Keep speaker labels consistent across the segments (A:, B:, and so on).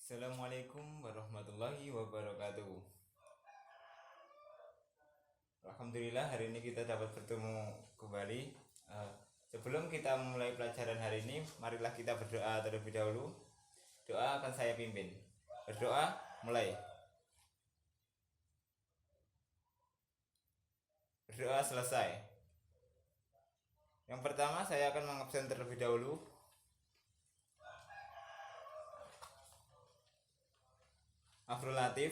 A: Assalamualaikum warahmatullahi wabarakatuh. Alhamdulillah hari ini kita dapat bertemu kembali. Sebelum kita mulai pelajaran hari ini, marilah kita berdoa terlebih dahulu. Doa akan saya pimpin. Berdoa, mulai. Berdoa selesai. Yang pertama saya akan mengabsen terlebih dahulu. Afrul Latif,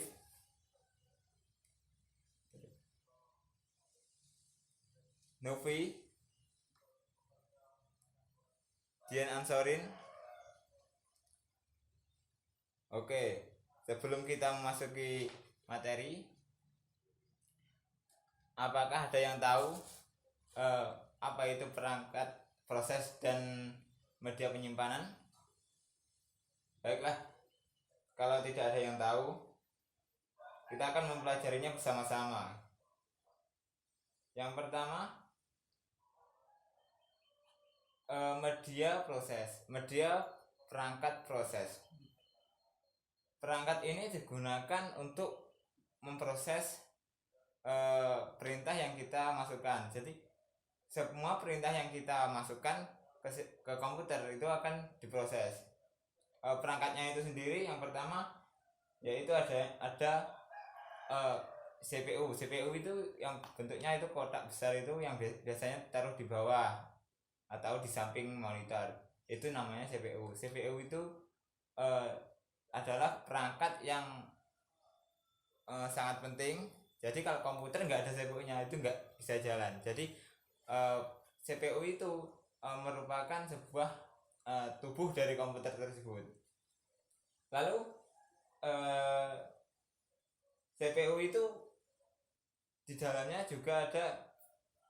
A: Novi, Dian Ansorin. Oke, sebelum kita memasuki materi, apakah ada yang tahu apa itu perangkat, proses, dan media penyimpanan? Baiklah, kalau tidak ada yang tahu, kita akan mempelajarinya bersama-sama. Yang pertama, media proses, media perangkat proses. Perangkat ini digunakan untuk memproses perintah yang kita masukkan. Jadi semua perintah yang kita masukkan ke komputer itu akan diproses. Perangkatnya itu sendiri yang pertama yaitu ada CPU. CPU itu yang bentuknya itu kotak besar, itu yang biasanya taruh di bawah atau di samping monitor, itu namanya CPU. CPU itu adalah perangkat yang sangat penting. Jadi kalau komputer nggak ada CPU-nya itu nggak bisa jalan. Jadi CPU itu merupakan sebuah tubuh dari komputer tersebut. Lalu CPU itu di dalamnya juga ada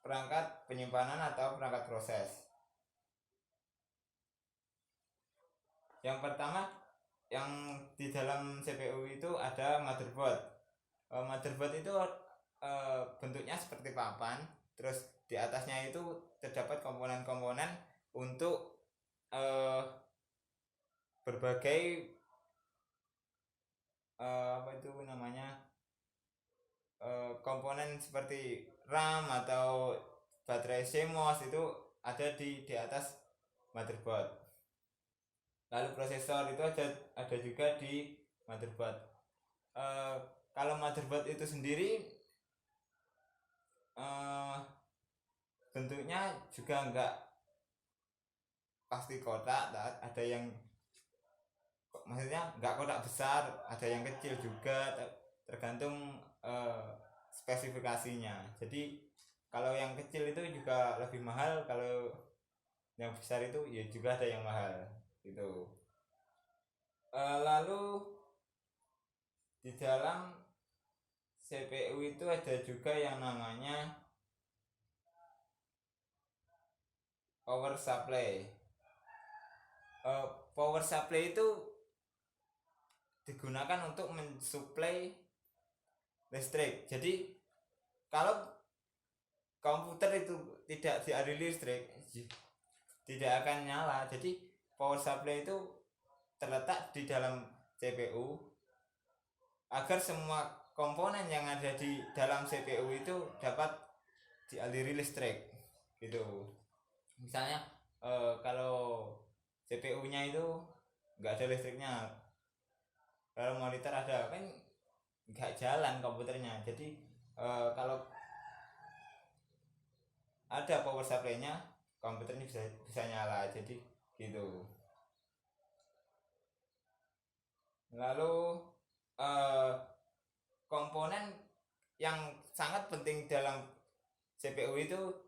A: perangkat penyimpanan atau perangkat proses. Yang pertama, yang di dalam CPU itu ada motherboard. Motherboard itu bentuknya seperti papan, terus di atasnya itu terdapat komponen-komponen untuk berbagai apa itu namanya, komponen seperti RAM atau baterai CMOS itu ada di atas motherboard. Lalu prosesor itu ada juga di motherboard. Kalau motherboard itu sendiri bentuknya juga enggak pasti kotak, ada yang maksudnya enggak kotak besar, ada yang kecil juga, tergantung spesifikasinya. Jadi kalau yang kecil itu juga lebih mahal, kalau yang besar itu ya juga ada yang mahal gitu. Lalu di dalam CPU itu ada juga yang namanya power supply. Power supply itu digunakan untuk mensuplai listrik. Jadi kalau komputer itu tidak dialiri listrik, tidak akan nyala. Jadi power supply itu terletak di dalam CPU agar semua komponen yang ada di dalam CPU itu dapat dialiri listrik gitu. Misalnya kalau CPU-nya itu nggak ada listriknya, kalau monitor ada, kan nggak jalan komputernya. Jadi kalau ada power supply-nya, komputernya bisa nyala. Jadi gitu. Lalu komponen yang sangat penting dalam CPU itu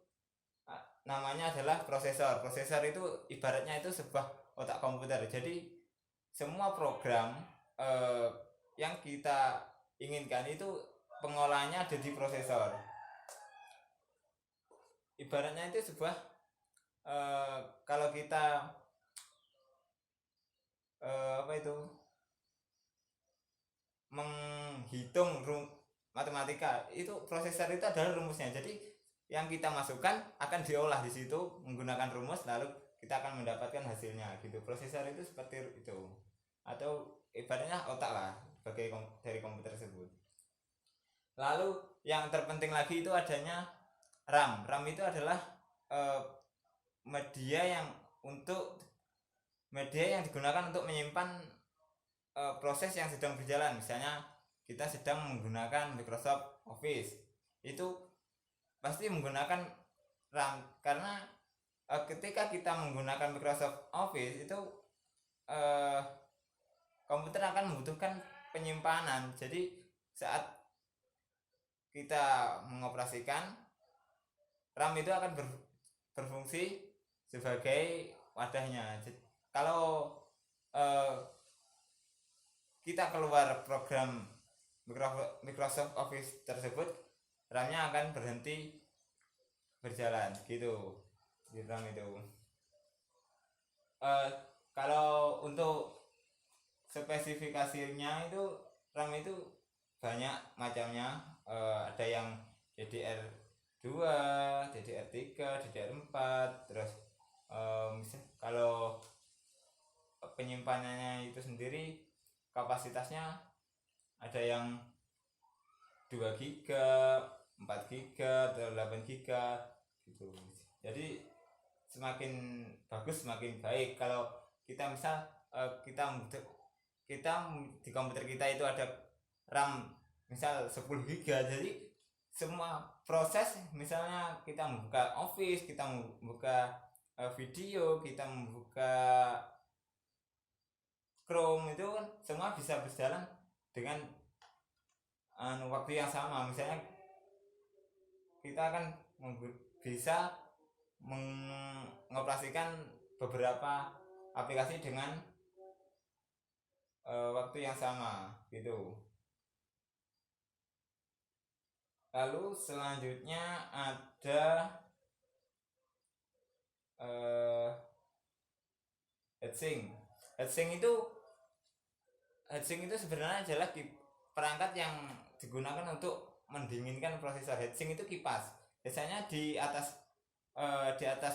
A: namanya adalah prosesor. Prosesor itu ibaratnya itu sebuah otak komputer. Jadi semua program yang kita inginkan itu pengolahannya ada di prosesor. Ibaratnya itu sebuah kalau kita apa itu menghitung matematika, itu prosesor itu adalah rumusnya. Jadi yang kita masukkan akan diolah di situ menggunakan rumus, lalu kita akan mendapatkan hasilnya gitu. Prosesor itu seperti itu. atau ibaratnya otak lah dari komputer tersebut. Lalu yang terpenting lagi itu adanya RAM. RAM itu adalah media yang digunakan untuk menyimpan proses yang sedang berjalan. Misalnya kita sedang menggunakan Microsoft Office, itu pasti menggunakan RAM, karena ketika kita menggunakan Microsoft Office itu komputer akan membutuhkan penyimpanan. Jadi saat kita mengoperasikan, RAM itu akan berfungsi sebagai wadahnya. Jadi, kalau kita keluar program Microsoft Office tersebut, RAM-nya akan berhenti berjalan gitu di RAM itu. Kalau untuk spesifikasinya itu, RAM itu banyak macamnya. Ada yang DDR2, DDR3, DDR4, terus kalau penyimpanannya itu sendiri kapasitasnya ada yang 2 GB, 4 GB, atau 8 GB gitu. Jadi semakin bagus semakin baik. Kalau kita misal kita di komputer kita itu ada RAM misal 10 GB, jadi semua proses, misalnya kita membuka Office, kita membuka video, kita membuka Chrome, itu kan semua bisa berjalan dengan waktu yang sama. Misalnya kita akan bisa mengoperasikan beberapa aplikasi dengan waktu yang sama gitu. Lalu selanjutnya ada heatsink. Heatsink itu sebenarnya adalah perangkat yang digunakan untuk mendinginkan prosesor. Heatsink itu kipas. Biasanya di atas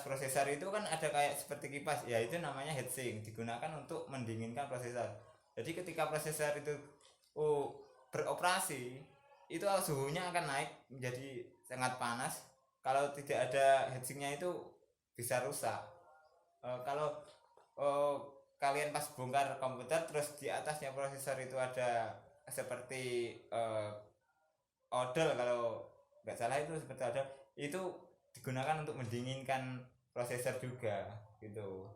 A: prosesor itu kan ada kayak seperti kipas, ya itu namanya heatsink, digunakan untuk mendinginkan prosesor. Jadi ketika prosesor itu beroperasi, itu suhunya akan naik menjadi sangat panas. Kalau tidak ada heatsinknya itu bisa rusak. Kalau kalian pas bongkar komputer terus di atasnya prosesor itu ada seperti odol, kalau nggak salah itu seperti odol, itu digunakan untuk mendinginkan prosesor juga gitu.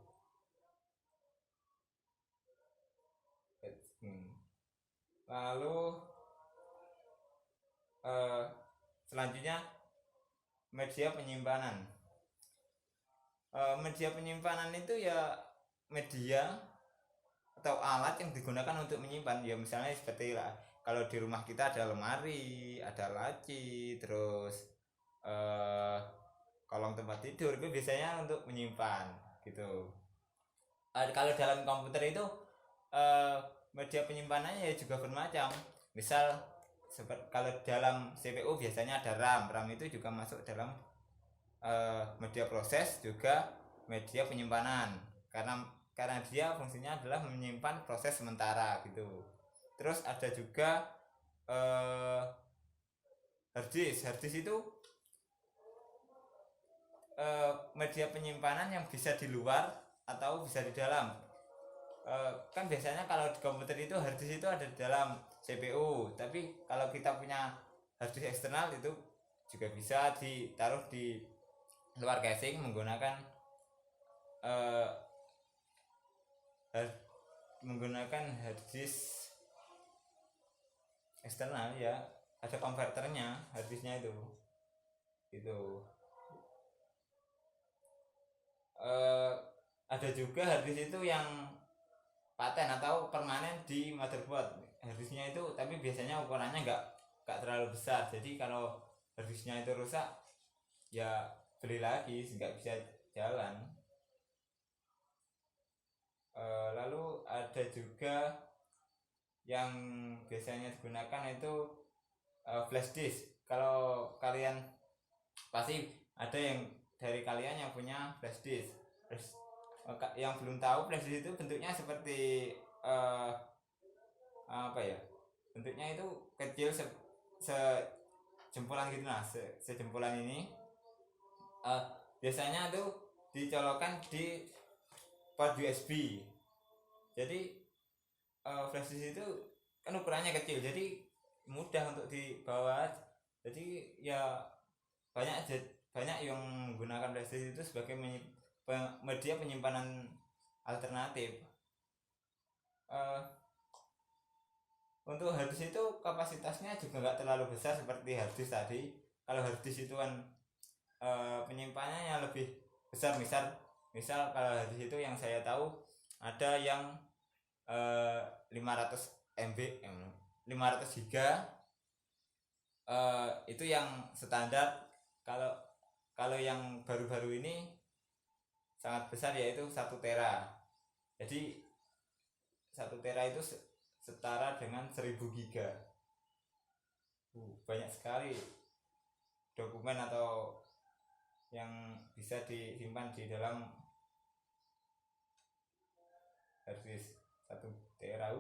A: Lalu selanjutnya media penyimpanan. Media penyimpanan itu ya media atau alat yang digunakan untuk menyimpan. Ya misalnya seperti lah, kalau di rumah kita ada lemari, ada laci, terus kolong tempat tidur, itu biasanya untuk menyimpan gitu. Kalau dalam komputer itu media penyimpanannya ya juga bermacam. Misal kalau dalam CPU biasanya ada RAM. RAM itu juga masuk dalam media proses, juga media penyimpanan, karena dia fungsinya adalah menyimpan proses sementara gitu. Terus ada juga hard disk. Hard disk itu media penyimpanan yang bisa di luar atau bisa di dalam. Kan biasanya kalau di komputer itu hard disk itu ada di dalam CPU, tapi kalau kita punya hard disk eksternal itu juga bisa ditaruh di luar casing menggunakan hard disk eksternal, ya ada konverternya hard disknya itu gitu. Ada juga hard disk itu yang paten atau permanen di motherboard. Hard disknya itu tapi biasanya ukurannya nggak terlalu besar, jadi kalau hard disknya itu rusak ya beli lagi, nggak bisa jalan. Lalu ada juga yang biasanya digunakan itu flash disk. Kalau kalian pasti ada yang dari kalian yang punya flash disk. Yang belum tahu, flash disk itu bentuknya seperti eh, apa ya, bentuknya itu kecil sejempolan gitu, nah sejempolan ini. Biasanya tuh dicolokkan di port USB. Jadi flash disk itu kan ukurannya kecil, jadi mudah untuk dibawa. Jadi ya banyak banyak yang menggunakan flash disk itu sebagai media penyimpanan alternatif. Untuk harddisk itu kapasitasnya juga nggak terlalu besar seperti harddisk tadi. Kalau harddisk itu kan penyimpanannya yang lebih besar. Misal kalau harddisk itu yang saya tahu ada yang 500 MB, 500 giga, itu yang standar. Kalau yang baru-baru ini sangat besar, yaitu 1 tera. Jadi 1 tera itu setara dengan 1000 giga. Banyak sekali dokumen atau yang bisa disimpan di dalam harddisk 1 tera.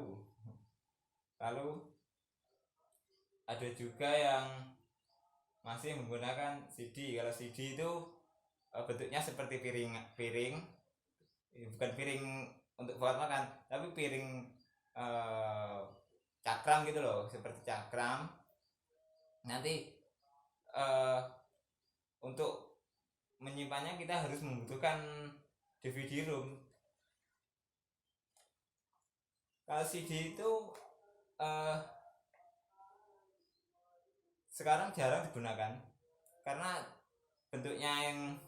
A: Lalu ada juga yang masih menggunakan CD. Kalau CD itu bentuknya seperti piring, bukan piring untuk buat makan, tapi piring cakram gitu loh, seperti cakram. Nanti untuk menyimpannya kita harus membutuhkan DVD room. Kalau CD itu sekarang jarang digunakan karena bentuknya yang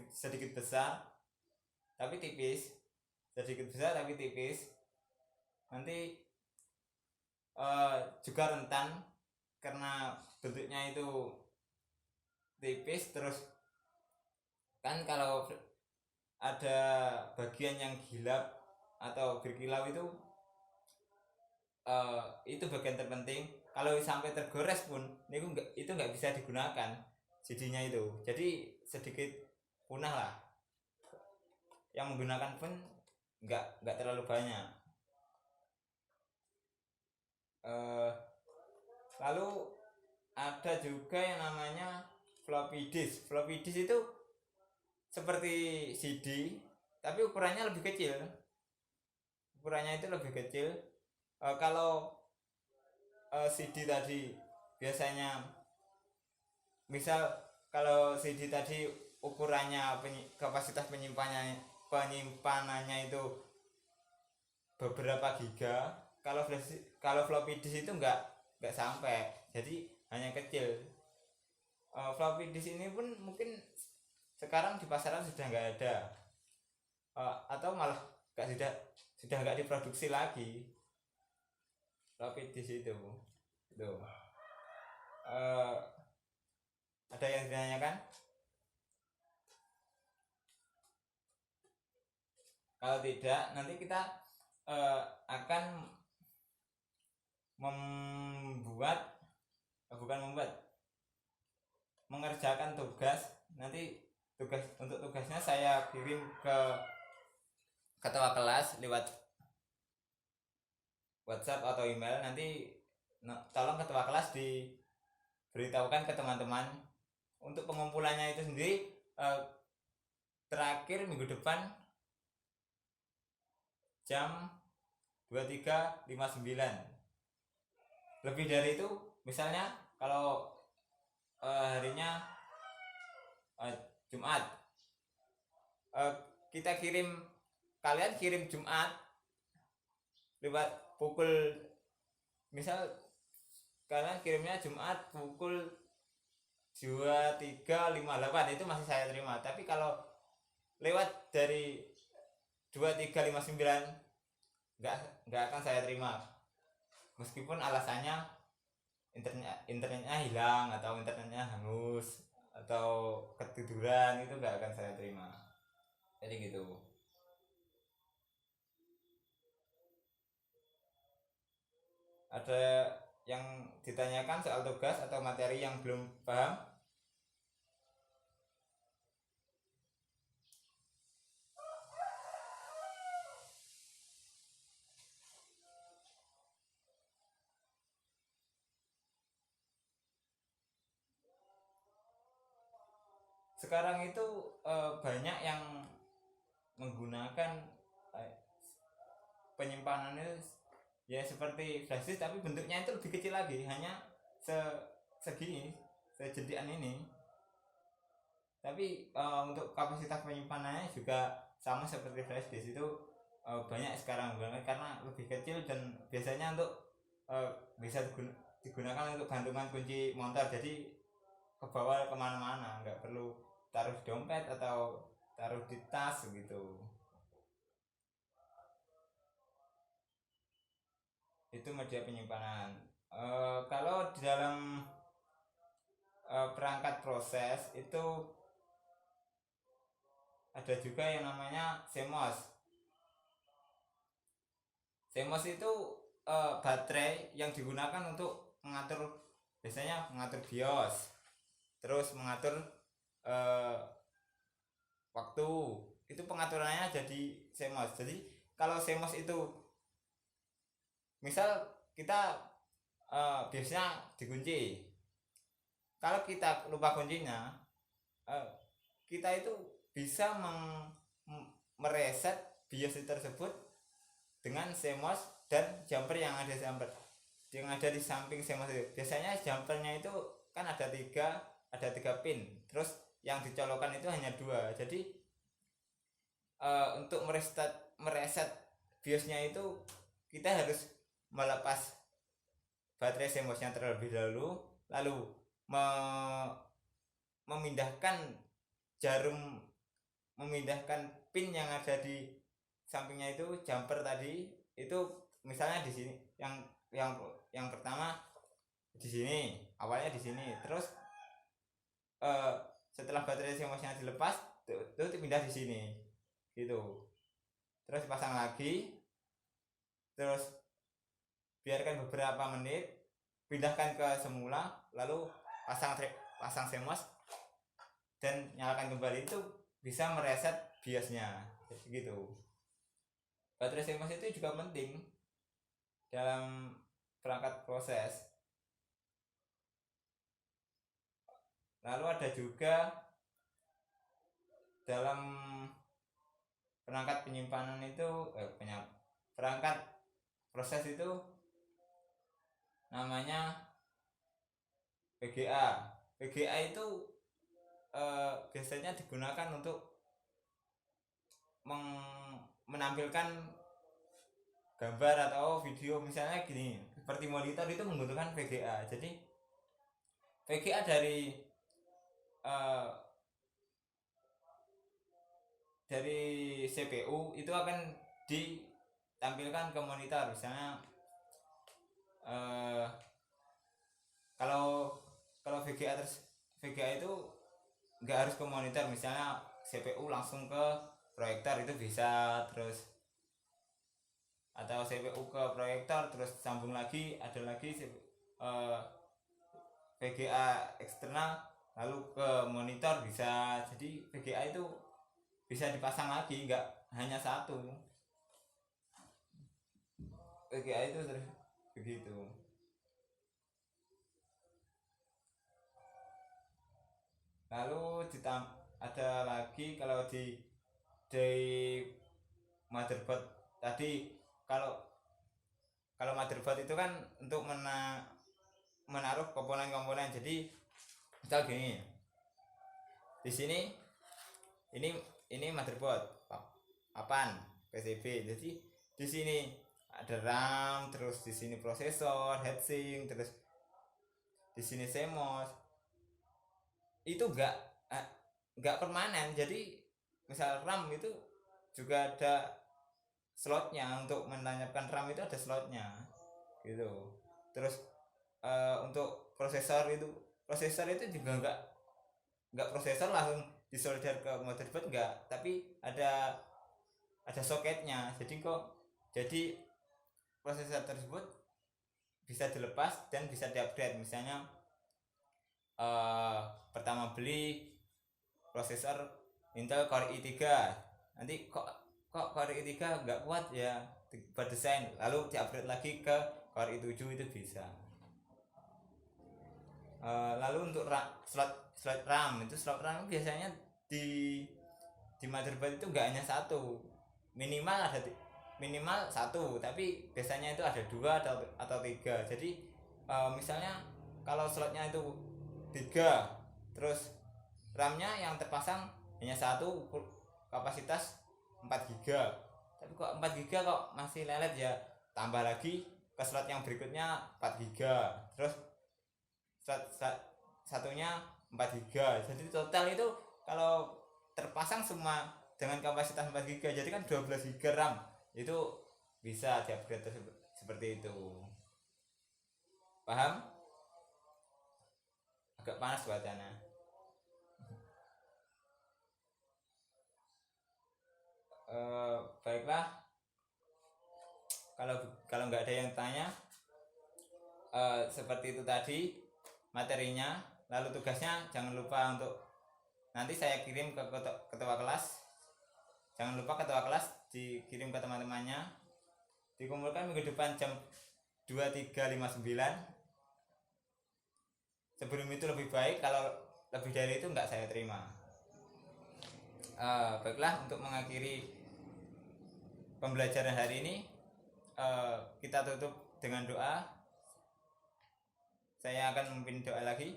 A: sedikit besar tapi tipis, nanti juga rentan karena bentuknya itu tipis. Terus kan kalau ada bagian yang gilap atau berkilau itu bagian terpenting. Kalau sampai tergores pun itu nggak bisa digunakan CD-nya itu, jadi sedikit punah lah. Yang menggunakan pun nggak terlalu banyak. Lalu ada juga yang namanya floppy disk. Floppy disk itu seperti CD tapi ukurannya lebih kecil. Kalau CD tadi biasanya, misal kalau CD tadi ukurannya kapasitas penyimpanannya itu beberapa giga, kalau floppy disk itu nggak sampai, jadi hanya kecil. Floppy disk ini pun mungkin sekarang di pasaran sudah nggak ada, atau malah sudah nggak diproduksi lagi floppy disk itu. Tuh. Ada yang ditanyakan? Kalau tidak, nanti kita akan mengerjakan tugas. Nanti tugasnya saya kirim ke ketua kelas lewat WhatsApp atau email. Nanti tolong ketua kelas diberitahukan ke teman-teman. Untuk pengumpulannya itu sendiri terakhir minggu depan jam 23.59. Lebih dari itu, misalnya kalau harinya Jumat, kalian kirim Jumat lewat pukul, misal kalian kirimnya Jumat pukul 23.58, itu masih saya terima. Tapi kalau lewat dari 23.59 nggak akan saya terima, meskipun alasannya internetnya hilang atau internetnya hangus atau ketiduran, itu nggak akan saya terima. Jadi gitu. Ada yang ditanyakan soal tugas atau materi yang belum paham? sekarang itu banyak yang menggunakan penyimpanannya ya seperti flash disk, tapi bentuknya itu lebih kecil lagi, hanya segini, sejedian ini. Tapi untuk kapasitas penyimpanannya juga sama seperti flash disk, itu banyak sekarang banget karena lebih kecil dan biasanya untuk bisa digunakan untuk gantungan kunci motor, jadi ke bawah kemana-mana, nggak perlu taruh di dompet atau taruh di tas gitu. Itu media penyimpanan. Kalau di dalam perangkat proses itu ada juga yang namanya CMOS. CMOS itu baterai yang digunakan untuk mengatur, biasanya mengatur BIOS, terus mengatur waktu. Itu pengaturannya jadi CMOS. Jadi kalau CMOS itu misal kita biasanya dikunci, kalau kita lupa kuncinya, kita itu bisa mereset BIOS tersebut dengan CMOS dan jumper yang ada di samping CMOS itu. Biasanya jumpernya itu kan ada tiga pin, terus yang dicolokkan itu hanya 2. Jadi untuk mereset BIOSnya itu kita harus melepas baterai CMOS-nya terlebih dahulu, lalu memindahkan pin yang ada di sampingnya itu jumper tadi itu, misalnya di sini yang pertama di sini, awalnya di sini, terus setelah baterai CMOS-nya dilepas itu dipindah di sini gitu, terus pasang lagi, terus biarkan beberapa menit, pindahkan ke semula, lalu pasang CMOS dan nyalakan kembali. Itu bisa mereset BIOS-nya gitu. Baterai CMOS itu juga penting dalam perangkat proses. Lalu ada juga dalam perangkat penyimpanan itu perangkat proses itu namanya VGA. VGA itu biasanya digunakan untuk menampilkan gambar atau video, misalnya gini, seperti monitor itu membutuhkan VGA. Jadi VGA dari CPU itu akan ditampilkan ke monitor. Misalnya kalau VGA itu nggak harus ke monitor, misalnya CPU langsung ke proyektor itu bisa, terus atau CPU ke proyektor terus sambung lagi, ada lagi VGA eksternal lalu ke monitor bisa. Jadi VGA itu bisa dipasang lagi, nggak hanya satu. VGA itu terus begitu. Lalu ada lagi kalau di motherboard tadi, kalau motherboard itu kan untuk menaruh komponen-komponen. Jadi misal gini, di sini ini motherboard papan PCB. Jadi di sini ada RAM, terus di sini prosesor, heatsink, terus di sini CMOS. Itu enggak permanen. Jadi misal RAM itu juga ada slotnya, untuk menanyapkan RAM itu ada slotnya gitu. Terus untuk prosesor itu juga enggak prosesor langsung disolder ke motherboard, enggak, tapi ada soketnya. Jadi prosesor tersebut bisa dilepas dan bisa diupgrade. Misalnya pertama beli prosesor Intel Core i3, nanti kok Core i3 nggak kuat ya buat desain, lalu diupgrade lagi ke Core i7, itu bisa. Lalu untuk slot RAM biasanya di motherboard itu enggak hanya satu, minimal satu, tapi biasanya itu ada dua atau tiga. Jadi misalnya kalau slotnya itu tiga, terus RAM-nya yang terpasang hanya satu, kapasitas 4 giga, tapi kok 4 giga kok masih lelet ya, tambah lagi ke slot yang berikutnya 4 giga, terus satunya 4 giga. Jadi total itu kalau terpasang semua dengan kapasitas 4 giga, jadi kan 12 giga RAM itu bisa di-upgrade seperti itu. Paham? Agak panas cuacanya. Baiklah, kalau nggak ada yang tanya, seperti itu tadi materinya. Lalu tugasnya jangan lupa untuk nanti saya kirim ke ketua kelas. Jangan lupa ketua kelas dikirim ke teman-temannya, dikumpulkan minggu depan jam 23.59. Sebelum itu lebih baik, kalau lebih dari itu nggak saya terima. Baiklah, untuk mengakhiri pembelajaran hari ini, kita tutup dengan doa. Saya akan memimpin doa lagi.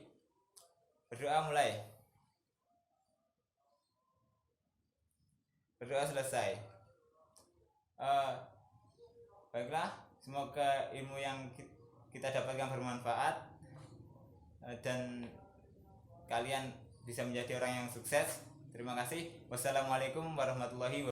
A: Berdoa mulai. Berdoa selesai. Baiklah, semoga ilmu yang kita dapatkan bermanfaat, dan kalian bisa menjadi orang yang sukses. Terima kasih. Wassalamualaikum warahmatullahi wabarakatuh.